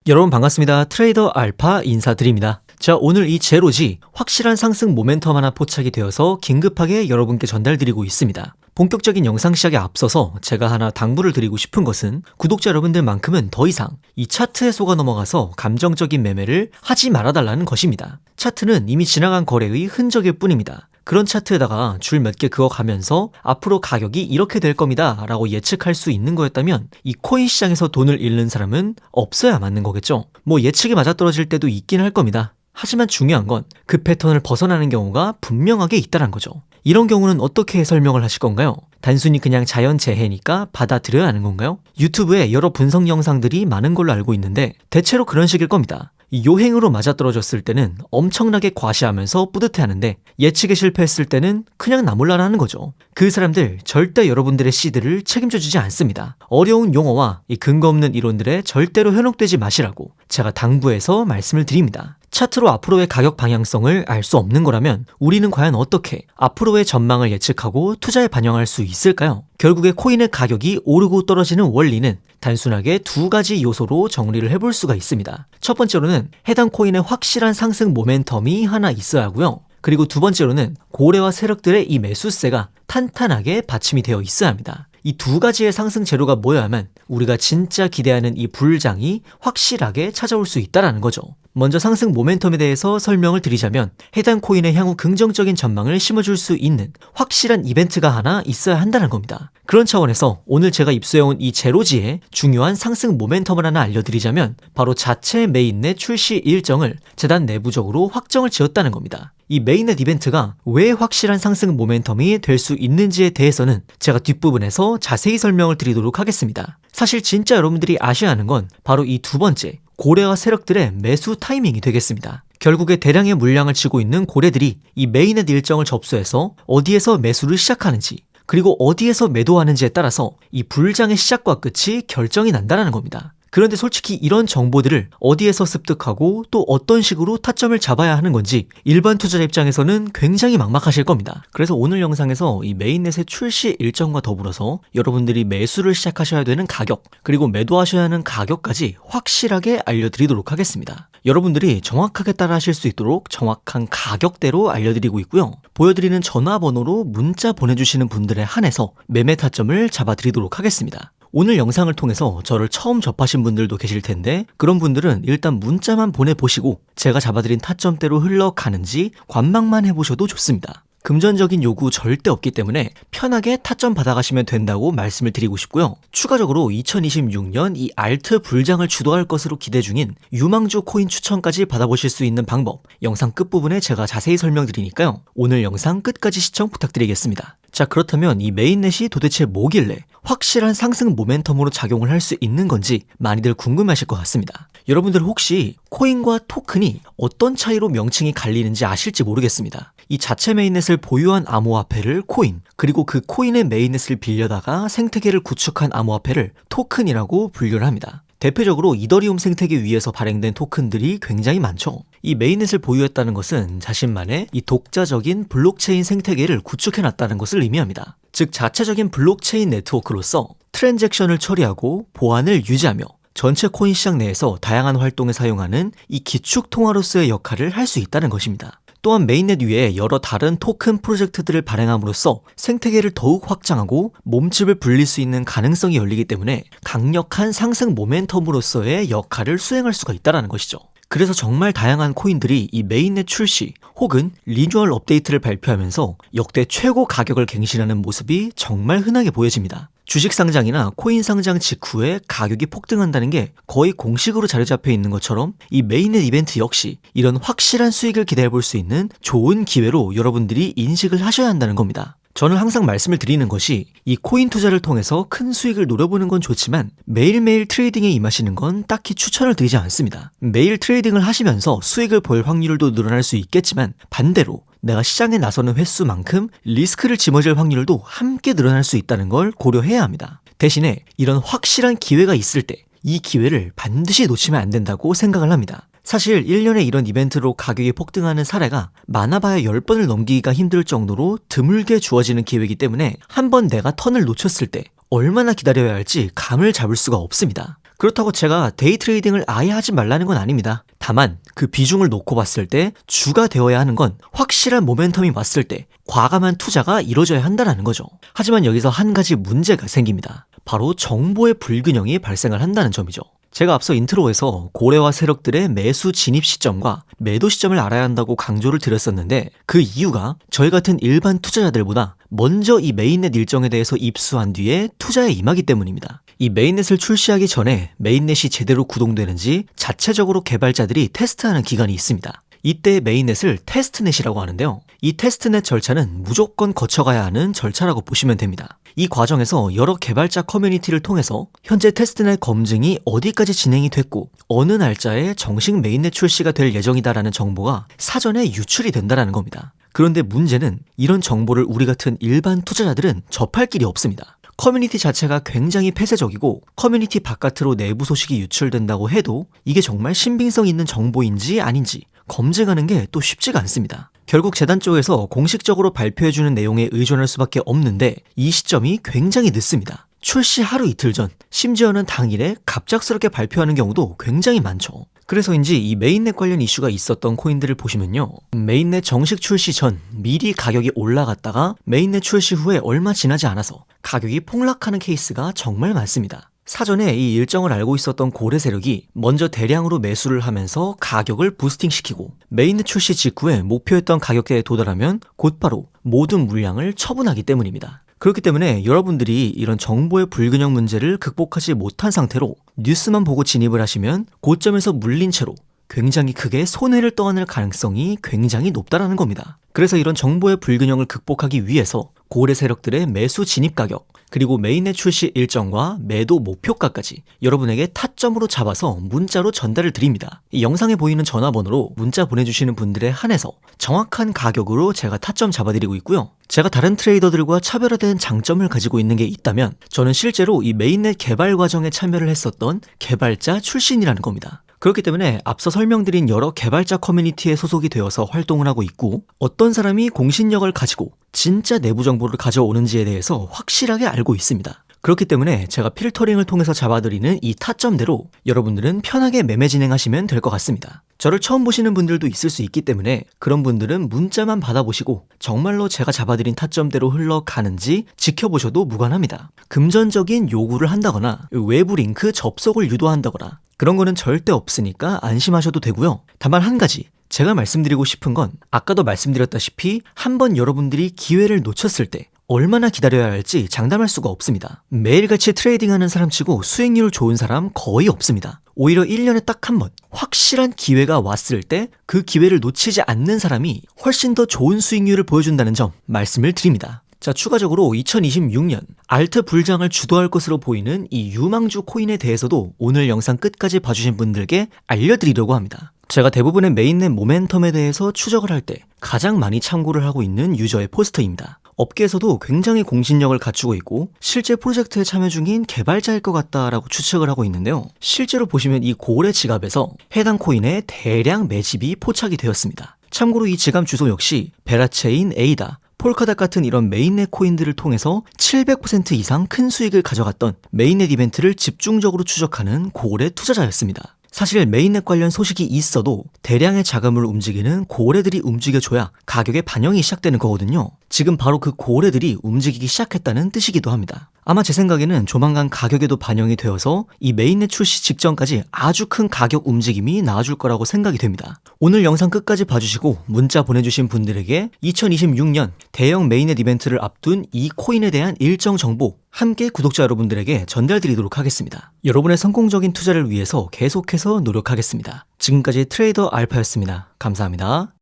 여러분 반갑습니다. 트레이더 알파 인사드립니다. 자, 오늘 이 제로지 확실한 상승 모멘텀 하나 포착이 되어서 긴급하게 여러분께 전달드리고 있습니다. 본격적인 영상 시작에 앞서서 제가 하나 당부를 드리고 싶은 것은 구독자 여러분들만큼은 더 이상 이 차트에 속아 넘어가서 감정적인 매매를 하지 말아달라는 것입니다. 차트는 이미 지나간 거래의 흔적일 뿐입니다. 그런 차트에다가 줄 몇 개 그어가면서 앞으로 가격이 이렇게 될 겁니다 라고 예측할 수 있는 거였다면 이 코인 시장에서 돈을 잃는 사람은 없어야 맞는 거겠죠. 뭐 예측이 맞아떨어질 때도 있긴 할 겁니다. 하지만 중요한 건 그 패턴을 벗어나는 경우가 분명하게 있다는 거죠. 이런 경우는 어떻게 설명을 하실 건가요? 단순히 그냥 자연재해니까 받아들여야 하는 건가요? 유튜브에 여러 분석 영상들이 많은 걸로 알고 있는데 대체로 그런 식일 겁니다. 요행으로 맞아떨어졌을 때는 엄청나게 과시하면서 뿌듯해하는데 예측에 실패했을 때는 그냥 나몰라라는 거죠. 그 사람들 절대 여러분들의 시드를 책임져주지 않습니다. 어려운 용어와 이 근거 없는 이론들에 절대로 현혹되지 마시라고 제가 당부해서 말씀을 드립니다. 차트로 앞으로의 가격 방향성을 알 수 없는 거라면 우리는 과연 어떻게 앞으로의 전망을 예측하고 투자에 반영할 수 있을까요? 결국에 코인의 가격이 오르고 떨어지는 원리는 단순하게 두 가지 요소로 정리를 해볼 수가 있습니다. 첫 번째로는 해당 코인의 확실한 상승 모멘텀이 하나 있어야 하고요. 그리고 두 번째로는 고래와 세력들의 이 매수세가 탄탄하게 받침이 되어 있어야 합니다. 이 두 가지의 상승 재료가 모여야만 우리가 진짜 기대하는 이 불장이 확실하게 찾아올 수 있다는 거죠. 먼저 상승 모멘텀에 대해서 설명을 드리자면 해당 코인의 향후 긍정적인 전망을 심어줄 수 있는 확실한 이벤트가 하나 있어야 한다는 겁니다. 그런 차원에서 오늘 제가 입수해온 이 제로지의 중요한 상승 모멘텀을 하나 알려드리자면 바로 자체 메인넷 출시 일정을 재단 내부적으로 확정을 지었다는 겁니다. 이 메인넷 이벤트가 왜 확실한 상승 모멘텀이 될 수 있는지에 대해서는 제가 뒷부분에서 자세히 설명을 드리도록 하겠습니다. 사실 진짜 여러분들이 아셔야 하는 건 바로 이 두 번째, 고래와 세력들의 매수 타이밍이 되겠습니다. 결국에 대량의 물량을 쥐고 있는 고래들이 이 메인넷 일정을 접수해서 어디에서 매수를 시작하는지 그리고 어디에서 매도하는지에 따라서 이 불장의 시작과 끝이 결정이 난다는 겁니다. 그런데 솔직히 이런 정보들을 어디에서 습득하고 또 어떤 식으로 타점을 잡아야 하는 건지 일반 투자자 입장에서는 굉장히 막막하실 겁니다. 그래서 오늘 영상에서 이 메인넷의 출시 일정과 더불어서 여러분들이 매수를 시작하셔야 되는 가격 그리고 매도하셔야 하는 가격까지 확실하게 알려드리도록 하겠습니다. 여러분들이 정확하게 따라 하실 수 있도록 정확한 가격대로 알려드리고 있고요. 보여드리는 전화번호로 문자 보내주시는 분들에 한해서 매매 타점을 잡아드리도록 하겠습니다. 오늘 영상을 통해서 저를 처음 접하신 분들도 계실 텐데 그런 분들은 일단 문자만 보내보시고 제가 잡아드린 타점대로 흘러가는지 관망만 해보셔도 좋습니다. 금전적인 요구 절대 없기 때문에 편하게 타점 받아가시면 된다고 말씀을 드리고 싶고요. 추가적으로 2026년 이 알트 불장을 주도할 것으로 기대 중인 유망주 코인 추천까지 받아보실 수 있는 방법 영상 끝부분에 제가 자세히 설명드리니까요. 오늘 영상 끝까지 시청 부탁드리겠습니다. 자, 그렇다면 이 메인넷이 도대체 뭐길래 확실한 상승 모멘텀으로 작용을 할 수 있는 건지 많이들 궁금하실 것 같습니다. 여러분들 혹시 코인과 토큰이 어떤 차이로 명칭이 갈리는지 아실지 모르겠습니다. 이 자체 메인넷을 보유한 암호화폐를 코인, 그리고 그 코인의 메인넷을 빌려다가 생태계를 구축한 암호화폐를 토큰이라고 분류를 합니다. 대표적으로 이더리움 생태계 위에서 발행된 토큰들이 굉장히 많죠. 이 메인넷을 보유했다는 것은 자신만의 이 독자적인 블록체인 생태계를 구축해놨다는 것을 의미합니다. 즉 자체적인 블록체인 네트워크로서 트랜잭션을 처리하고 보안을 유지하며 전체 코인 시장 내에서 다양한 활동에 사용하는 이 기축 통화로서의 역할을 할 수 있다는 것입니다. 또한 메인넷 위에 여러 다른 토큰 프로젝트들을 발행함으로써 생태계를 더욱 확장하고 몸집을 불릴 수 있는 가능성이 열리기 때문에 강력한 상승 모멘텀으로서의 역할을 수행할 수가 있다는 것이죠. 그래서 정말 다양한 코인들이 이 메인넷 출시 혹은 리뉴얼 업데이트를 발표하면서 역대 최고 가격을 갱신하는 모습이 정말 흔하게 보여집니다. 주식 상장이나 코인 상장 직후에 가격이 폭등한다는 게 거의 공식으로 자리 잡혀 있는 것처럼 이 메인넷 이벤트 역시 이런 확실한 수익을 기대해 볼 수 있는 좋은 기회로 여러분들이 인식을 하셔야 한다는 겁니다. 저는 항상 말씀을 드리는 것이 이 코인 투자를 통해서 큰 수익을 노려보는 건 좋지만 매일매일 트레이딩에 임하시는 건 딱히 추천을 드리지 않습니다. 매일 트레이딩을 하시면서 수익을 볼 확률도 늘어날 수 있겠지만 반대로 내가 시장에 나서는 횟수만큼 리스크를 짊어질 확률도 함께 늘어날 수 있다는 걸 고려해야 합니다. 대신에 이런 확실한 기회가 있을 때 이 기회를 반드시 놓치면 안 된다고 생각을 합니다. 사실 1년에 이런 이벤트로 가격이 폭등하는 사례가 많아봐야 10번을 넘기기가 힘들 정도로 드물게 주어지는 기회이기 때문에 한번 내가 턴을 놓쳤을 때 얼마나 기다려야 할지 감을 잡을 수가 없습니다. 그렇다고 제가 데이 트레이딩을 아예 하지 말라는 건 아닙니다. 다만 그 비중을 놓고 봤을 때 주가 되어야 하는 건 확실한 모멘텀이 왔을 때 과감한 투자가 이루어져야 한다는 거죠. 하지만 여기서 한 가지 문제가 생깁니다. 바로 정보의 불균형이 발생을 한다는 점이죠. 제가 앞서 인트로에서 고래와 세력들의 매수 진입 시점과 매도 시점을 알아야 한다고 강조를 드렸었는데 그 이유가 저희 같은 일반 투자자들보다 먼저 이 메인넷 일정에 대해서 입수한 뒤에 투자에 임하기 때문입니다. 이 메인넷을 출시하기 전에 메인넷이 제대로 구동되는지 자체적으로 개발자들이 테스트하는 기간이 있습니다. 이때 메인넷을 테스트넷이라고 하는데요. 이 테스트넷 절차는 무조건 거쳐가야 하는 절차라고 보시면 됩니다. 이 과정에서 여러 개발자 커뮤니티를 통해서 현재 테스트넷 검증이 어디까지 진행이 됐고 어느 날짜에 정식 메인넷 출시가 될 예정이다라는 정보가 사전에 유출이 된다는 겁니다. 그런데 문제는 이런 정보를 우리 같은 일반 투자자들은 접할 길이 없습니다. 커뮤니티 자체가 굉장히 폐쇄적이고 커뮤니티 바깥으로 내부 소식이 유출된다고 해도 이게 정말 신빙성 있는 정보인지 아닌지 검증하는 게 또 쉽지가 않습니다. 결국 재단 쪽에서 공식적으로 발표해주는 내용에 의존할 수밖에 없는데 이 시점이 굉장히 늦습니다. 출시 하루 이틀 전, 심지어는 당일에 갑작스럽게 발표하는 경우도 굉장히 많죠. 그래서인지 이 메인넷 관련 이슈가 있었던 코인들을 보시면요. 메인넷 정식 출시 전 미리 가격이 올라갔다가 메인넷 출시 후에 얼마 지나지 않아서 가격이 폭락하는 케이스가 정말 많습니다. 사전에 이 일정을 알고 있었던 고래 세력이 먼저 대량으로 매수를 하면서 가격을 부스팅시키고 메인넷 출시 직후에 목표했던 가격대에 도달하면 곧바로 모든 물량을 처분하기 때문입니다. 그렇기 때문에 여러분들이 이런 정보의 불균형 문제를 극복하지 못한 상태로 뉴스만 보고 진입을 하시면 고점에서 물린 채로 굉장히 크게 손해를 떠안을 가능성이 굉장히 높다라는 겁니다. 그래서 이런 정보의 불균형을 극복하기 위해서 고래 세력들의 매수 진입 가격 그리고 메인넷 출시 일정과 매도 목표가까지 여러분에게 타점으로 잡아서 문자로 전달을 드립니다. 이 영상에 보이는 전화번호로 문자 보내주시는 분들에 한해서 정확한 가격으로 제가 타점 잡아드리고 있고요. 제가 다른 트레이더들과 차별화된 장점을 가지고 있는 게 있다면 저는 실제로 이 메인넷 개발 과정에 참여를 했었던 개발자 출신이라는 겁니다. 그렇기 때문에 앞서 설명드린 여러 개발자 커뮤니티에 소속이 되어서 활동을 하고 있고 어떤 사람이 공신력을 가지고 진짜 내부 정보를 가져오는지에 대해서 확실하게 알고 있습니다. 그렇기 때문에 제가 필터링을 통해서 잡아드리는 이 타점대로 여러분들은 편하게 매매 진행하시면 될 것 같습니다. 저를 처음 보시는 분들도 있을 수 있기 때문에 그런 분들은 문자만 받아보시고 정말로 제가 잡아드린 타점대로 흘러가는지 지켜보셔도 무관합니다. 금전적인 요구를 한다거나 외부 링크 접속을 유도한다거나 그런 거는 절대 없으니까 안심하셔도 되고요. 다만 한 가지 제가 말씀드리고 싶은 건 아까도 말씀드렸다시피 한번 여러분들이 기회를 놓쳤을 때 얼마나 기다려야 할지 장담할 수가 없습니다. 매일같이 트레이딩하는 사람치고 수익률 좋은 사람 거의 없습니다. 오히려 1년에 딱 한 번 확실한 기회가 왔을 때 그 기회를 놓치지 않는 사람이 훨씬 더 좋은 수익률을 보여준다는 점 말씀을 드립니다. 자, 추가적으로 2026년 알트 불장을 주도할 것으로 보이는 이 유망주 코인에 대해서도 오늘 영상 끝까지 봐주신 분들께 알려드리려고 합니다. 제가 대부분의 메인넷 모멘텀에 대해서 추적을 할 때 가장 많이 참고를 하고 있는 유저의 포스터입니다. 업계에서도 굉장히 공신력을 갖추고 있고 실제 프로젝트에 참여 중인 개발자일 것 같다라고 추측을 하고 있는데요. 실제로 보시면 이 고래 지갑에서 해당 코인의 대량 매집이 포착이 되었습니다. 참고로 이 지갑 주소 역시 베라체인, 에이다, 폴카닷 같은 이런 메인넷 코인들을 통해서 700% 이상 큰 수익을 가져갔던 메인넷 이벤트를 집중적으로 추적하는 고래 투자자였습니다. 사실 메인넷 관련 소식이 있어도 대량의 자금을 움직이는 고래들이 움직여줘야 가격의 반영이 시작되는 거거든요. 지금 바로 그 고래들이 움직이기 시작했다는 뜻이기도 합니다. 아마 제 생각에는 조만간 가격에도 반영이 되어서 이 메인넷 출시 직전까지 아주 큰 가격 움직임이 나와줄 거라고 생각이 됩니다. 오늘 영상 끝까지 봐주시고 문자 보내주신 분들에게 2026년 대형 메인넷 이벤트를 앞둔 이 코인에 대한 일정 정보 함께 구독자 여러분들에게 전달드리도록 하겠습니다. 여러분의 성공적인 투자를 위해서 계속해서 노력하겠습니다. 지금까지 트레이더 알파였습니다. 감사합니다.